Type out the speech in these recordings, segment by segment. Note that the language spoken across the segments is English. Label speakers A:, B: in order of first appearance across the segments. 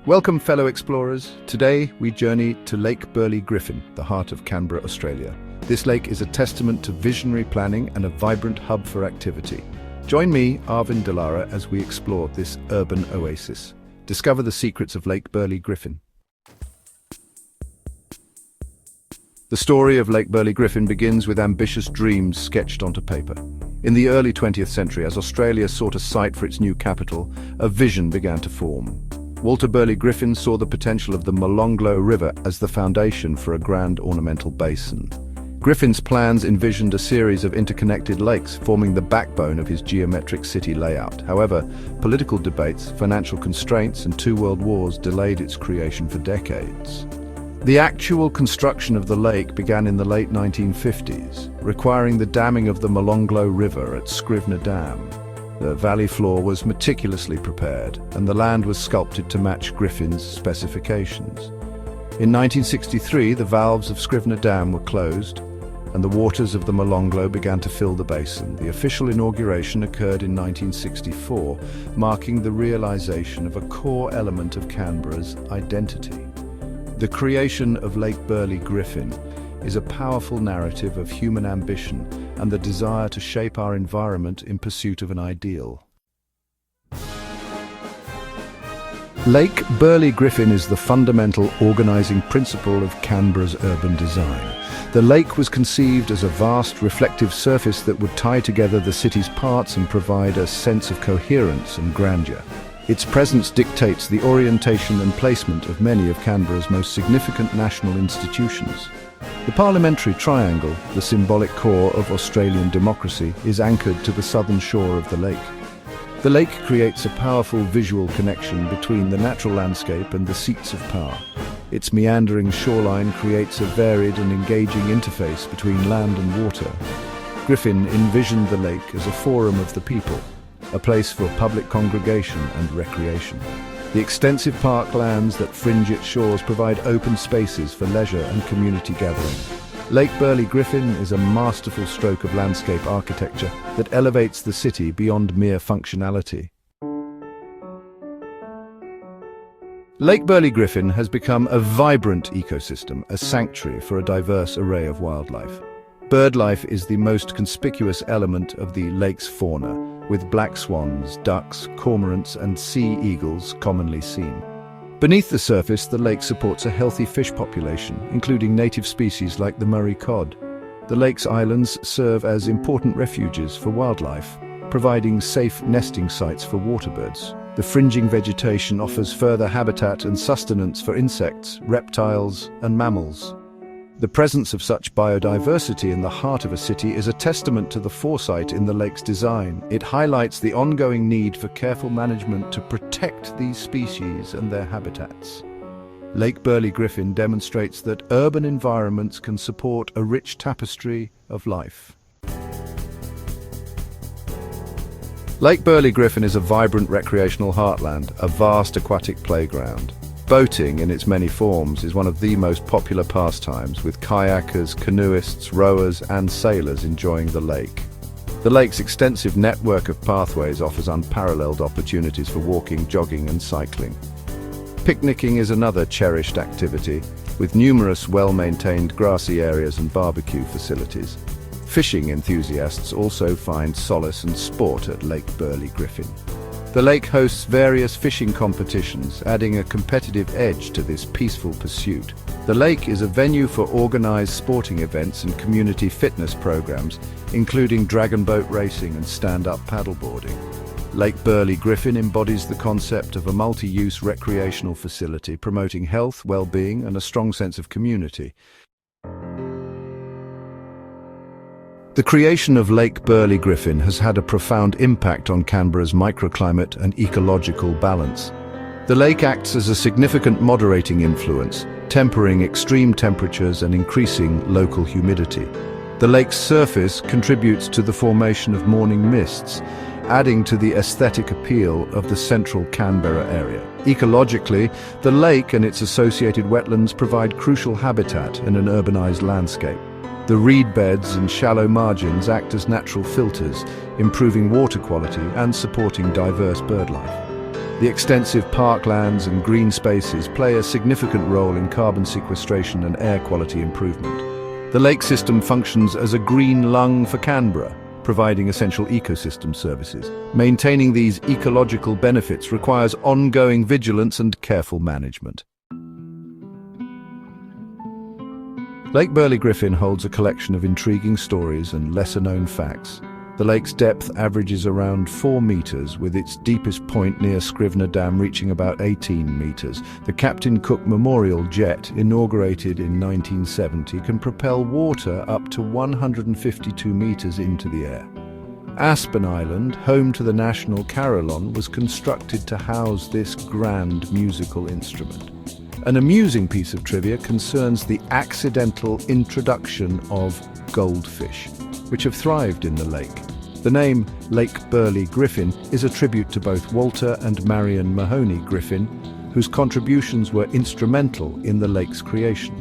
A: Welcome, fellow explorers. Today we journey to Lake Burley Griffin, the heart of Canberra, Australia. This lake is a testament to visionary planning and a vibrant hub for activity. Join me, Arvind Dallara, as we explore this urban oasis. Discover the secrets of Lake Burley Griffin. The story of Lake Burley Griffin begins with ambitious dreams sketched onto paper. In the early 20th century, as Australia sought a site for its new capital, a vision began to form. Walter Burley Griffin saw the potential of the Molonglo River as the foundation for a grand ornamental basin. Griffin's plans envisioned a series of interconnected lakes forming the backbone of his geometric city layout. However, political debates, financial constraints, and two world wars delayed its creation for decades. The actual construction of the lake began in the late 1950s, requiring the damming of the Molonglo River at Scrivener Dam. The valley floor was meticulously prepared, and the land was sculpted to match Griffin's specifications. In 1963, the valves of Scrivener Dam were closed, and the waters of the Molonglo began to fill the basin. The official inauguration occurred in 1964, marking the realization of a core element of Canberra's identity. The creation of Lake Burley Griffin is a powerful narrative of human ambition and the desire to shape our environment in pursuit of an ideal. Lake Burley Griffin is the fundamental organizing principle of Canberra's urban design. The lake was conceived as a vast, reflective surface that would tie together the city's parts and provide a sense of coherence and grandeur. Its presence dictates the orientation and placement of many of Canberra's most significant national institutions. The parliamentary triangle, the symbolic core of Australian democracy, is anchored to the southern shore of the lake. The lake creates a powerful visual connection between the natural landscape and the seats of power. Its meandering shoreline creates a varied and engaging interface between land and water. Griffin envisioned the lake as a forum of the people, a place for public congregation and recreation. The extensive parklands that fringe its shores provide open spaces for leisure and community gathering. Lake Burley Griffin is a masterful stroke of landscape architecture that elevates the city beyond mere functionality. Lake Burley Griffin has become a vibrant ecosystem, a sanctuary for a diverse array of wildlife. Birdlife is the most conspicuous element of the lake's fauna, with black swans, ducks, cormorants, and sea eagles commonly seen. Beneath the surface, the lake supports a healthy fish population, including native species like the Murray cod. The lake's islands serve as important refuges for wildlife, providing safe nesting sites for waterbirds. The fringing vegetation offers further habitat and sustenance for insects, reptiles, and mammals. The presence of such biodiversity in the heart of a city is a testament to the foresight in the lake's design. It highlights the ongoing need for careful management to protect these species and their habitats. Lake Burley Griffin demonstrates that urban environments can support a rich tapestry of life. Lake Burley Griffin is a vibrant recreational heartland, a vast aquatic playground. Boating, in its many forms, is one of the most popular pastimes, with kayakers, canoeists, rowers, and sailors enjoying the lake. The lake's extensive network of pathways offers unparalleled opportunities for walking, jogging, and cycling. Picnicking is another cherished activity, with numerous well-maintained grassy areas and barbecue facilities. Fishing enthusiasts also find solace and sport at Lake Burley Griffin. The lake hosts various fishing competitions, adding a competitive edge to this peaceful pursuit. The lake is a venue for organized sporting events and community fitness programs, including dragon boat racing and stand-up paddleboarding. Lake Burley Griffin embodies the concept of a multi-use recreational facility, promoting health, well-being, and a strong sense of community. The creation of Lake Burley Griffin has had a profound impact on Canberra's microclimate and ecological balance. The lake acts as a significant moderating influence, tempering extreme temperatures and increasing local humidity. The lake's surface contributes to the formation of morning mists, adding to the aesthetic appeal of the central Canberra area. Ecologically, the lake and its associated wetlands provide crucial habitat in an urbanized landscape. The reed beds and shallow margins act as natural filters, improving water quality and supporting diverse birdlife. The extensive parklands and green spaces play a significant role in carbon sequestration and air quality improvement. The lake system functions as a green lung for Canberra, providing essential ecosystem services. Maintaining these ecological benefits requires ongoing vigilance and careful management. Lake Burley Griffin holds a collection of intriguing stories and lesser-known facts. The lake's depth averages around 4 meters, with its deepest point near Scrivener Dam reaching about 18 meters. The Captain Cook Memorial Jet, inaugurated in 1970, can propel water up to 152 meters into the air. Aspen Island, home to the national Carillon, was constructed to house this grand musical instrument. An amusing piece of trivia concerns the accidental introduction of goldfish, which have thrived in the lake. The name Lake Burley Griffin is a tribute to both Walter and Marion Mahoney Griffin, whose contributions were instrumental in the lake's creation.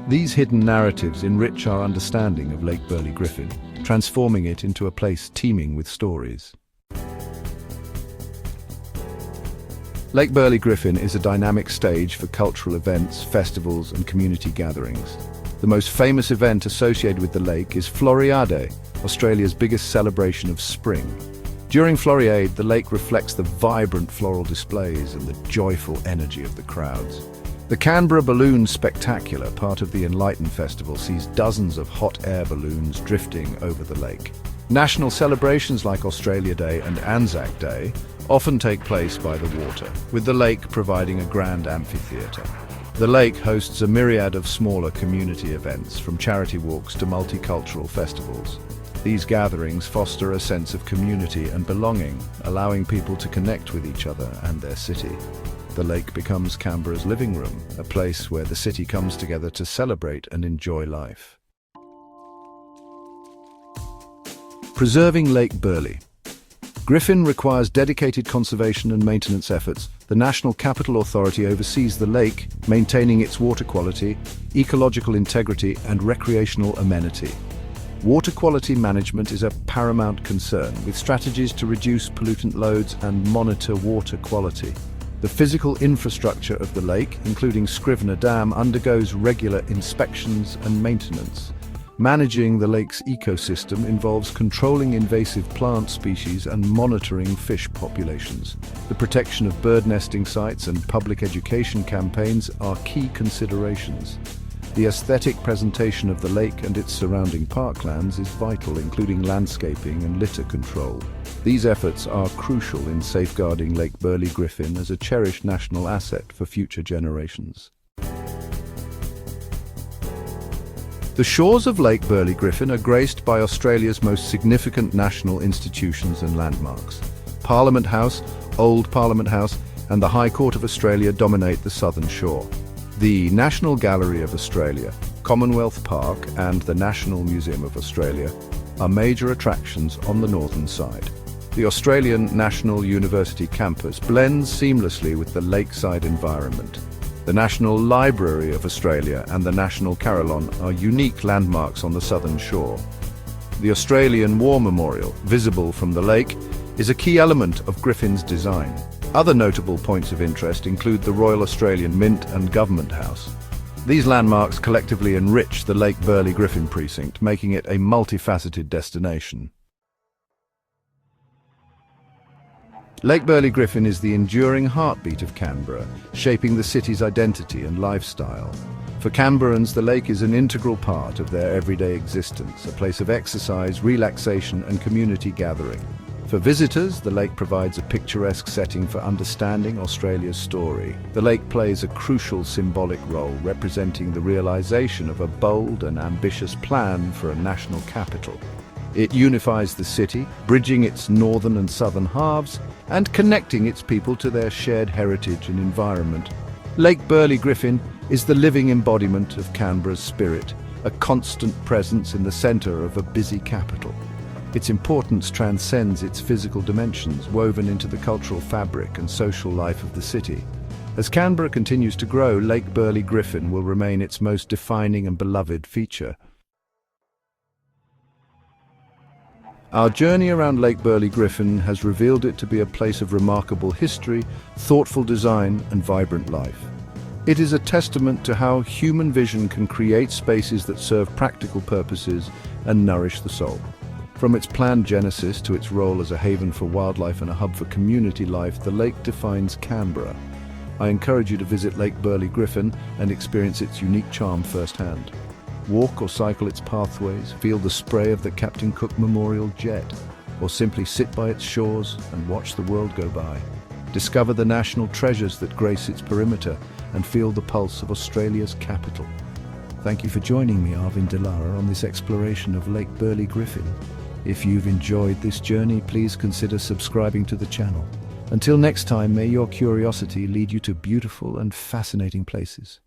A: These hidden narratives enrich our understanding of Lake Burley Griffin, transforming it into a place teeming with stories. Lake Burley Griffin is a dynamic stage for cultural events, festivals and community gatherings. The most famous event associated with the lake is Floriade, Australia's biggest celebration of spring. During Floriade, the lake reflects the vibrant floral displays and the joyful energy of the crowds. The Canberra Balloon Spectacular, part of the Enlighten Festival, sees dozens of hot air balloons drifting over the lake. National celebrations like Australia Day and Anzac Day often take place by the water, with the lake providing a grand amphitheatre. The lake hosts a myriad of smaller community events, from charity walks to multicultural festivals. These gatherings foster a sense of community and belonging, allowing people to connect with each other and their city. The lake becomes Canberra's living room, a place where the city comes together to celebrate and enjoy life. Preserving Lake Burley. Griffin requires dedicated conservation and maintenance efforts. The National Capital Authority oversees the lake, maintaining its water quality, ecological integrity, and recreational amenity. Water quality management is a paramount concern, with strategies to reduce pollutant loads and monitor water quality. The physical infrastructure of the lake, including Scrivener Dam, undergoes regular inspections and maintenance. Managing the lake's ecosystem involves controlling invasive plant species and monitoring fish populations. The protection of bird nesting sites and public education campaigns are key considerations. The aesthetic presentation of the lake and its surrounding parklands is vital, including landscaping and litter control. These efforts are crucial in safeguarding Lake Burley Griffin as a cherished national asset for future generations. The shores of Lake Burley Griffin are graced by Australia's most significant national institutions and landmarks. Parliament House, Old Parliament House, and the High Court of Australia dominate the southern shore. The National Gallery of Australia, Commonwealth Park, and the National Museum of Australia are major attractions on the northern side. The Australian National University campus blends seamlessly with the lakeside environment. The National Library of Australia and the National Carillon are unique landmarks on the southern shore. The Australian War Memorial, visible from the lake, is a key element of Griffin's design. Other notable points of interest include the Royal Australian Mint and Government House. These landmarks collectively enrich the Lake Burley Griffin precinct, making it a multifaceted destination. Lake Burley Griffin is the enduring heartbeat of Canberra, shaping the city's identity and lifestyle. For Canberrans, the lake is an integral part of their everyday existence, a place of exercise, relaxation, and community gathering. For visitors, the lake provides a picturesque setting for understanding Australia's story. The lake plays a crucial symbolic role, representing the realization of a bold and ambitious plan for a national capital. It unifies the city, bridging its northern and southern halves, and connecting its people to their shared heritage and environment. Lake Burley Griffin is the living embodiment of Canberra's spirit, a constant presence in the centre of a busy capital. Its importance transcends its physical dimensions, woven into the cultural fabric and social life of the city. As Canberra continues to grow, Lake Burley Griffin will remain its most defining and beloved feature. Our journey around Lake Burley Griffin has revealed it to be a place of remarkable history, thoughtful design, and vibrant life. It is a testament to how human vision can create spaces that serve practical purposes and nourish the soul. From its planned genesis to its role as a haven for wildlife and a hub for community life, the lake defines Canberra. I encourage you to visit Lake Burley Griffin and experience its unique charm firsthand. Walk or cycle its pathways, feel the spray of the Captain Cook Memorial Jet, or simply sit by its shores and watch the world go by. Discover the national treasures that grace its perimeter and feel the pulse of Australia's capital. Thank you for joining me, Arvind Dilara, on this exploration of Lake Burley Griffin. If you've enjoyed this journey, please consider subscribing to the channel. Until next time, may your curiosity lead you to beautiful and fascinating places.